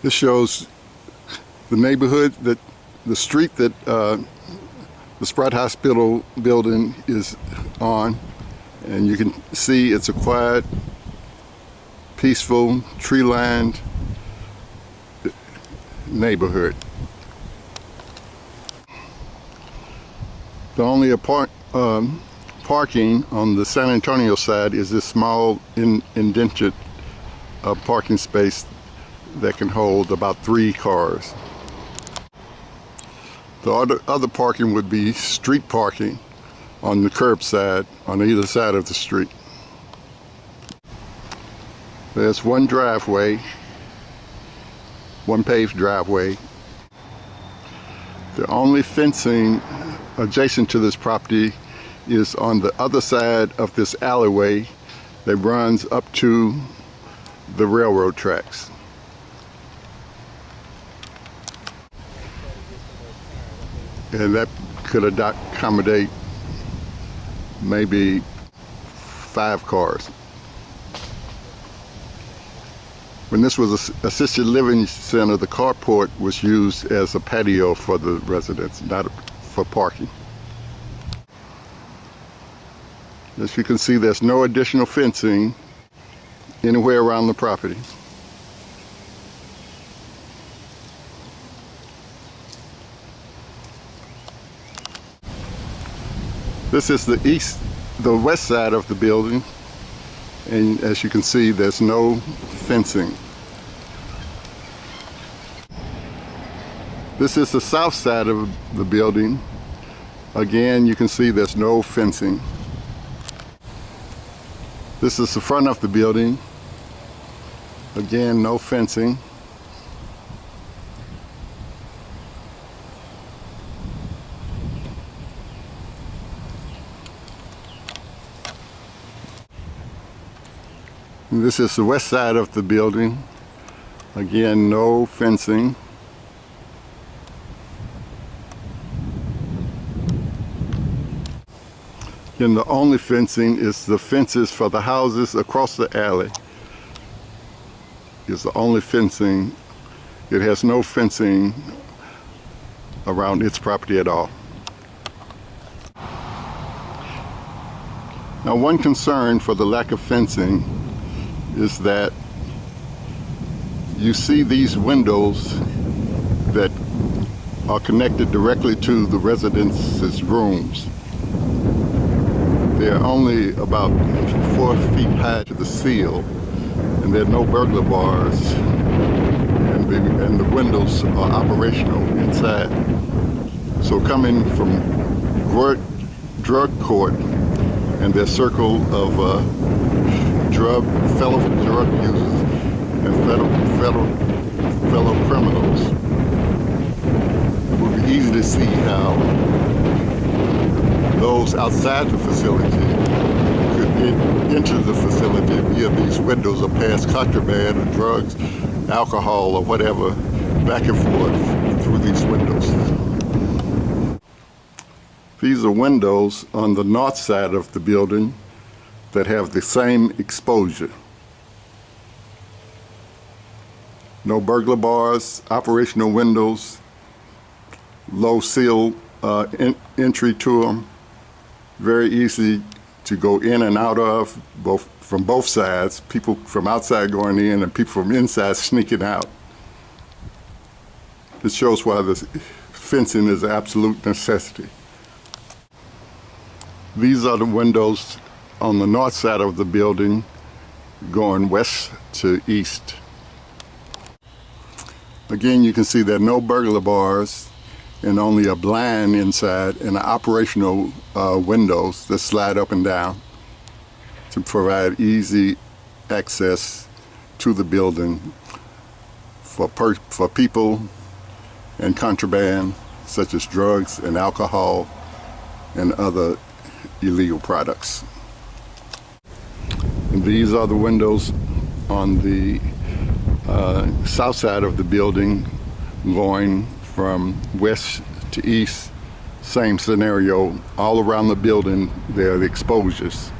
This shows the neighborhood, that the street that the Sprott Hospital building is on, and you can see it's a quiet, peaceful, tree-lined neighborhood. The only parking on the San Antonio side is this small indented parking space that can hold about 3 cars. The other parking would be street parking on the curbside on either side of the street. There's one driveway, one paved driveway. The only fencing adjacent to this property is on the other side of this alleyway that runs up to the railroad tracks. And that could accommodate maybe 5 cars. When this was an assisted living center, the carport was used as a patio for the residents, not for parking. As you can see, there's no additional fencing anywhere around the property. This is the west side of the building, and as you can see, there's no fencing. This is the south side of the building. Again, you can see there's no fencing. This is the front of the building. Again, no fencing. And this is the west side of the building. Again, no fencing. And the only fencing is the fences for the houses across the alley. Is the only fencing. It has no fencing around its property at all. Now, one concern for the lack of fencing is that you see these windows that are connected directly to the residents' rooms. They're only about 4 feet high to the seal, and there are no burglar bars, and the windows are operational inside. So coming from drug court and their circle of fellow drug users and fellow criminals, it would be easy to see how those outside the facility could enter the facility via these windows or pass contraband or drugs, alcohol or whatever, back and forth through these windows. These are windows on the north side of the building that have the same exposure. No burglar bars, operational windows, low seal entry to them. Very easy to go in and out of, from both sides. People from outside going in and people from inside sneaking out. This shows why the fencing is an absolute necessity. These are the windows on the north side of the building going west to east. Again, you can see there are no burglar bars and only a blind inside and operational windows that slide up and down to provide easy access to the building for people and contraband such as drugs and alcohol and other illegal products. And these are the windows on the south side of the building going from west to east. Same scenario all around the building. There are the exposures.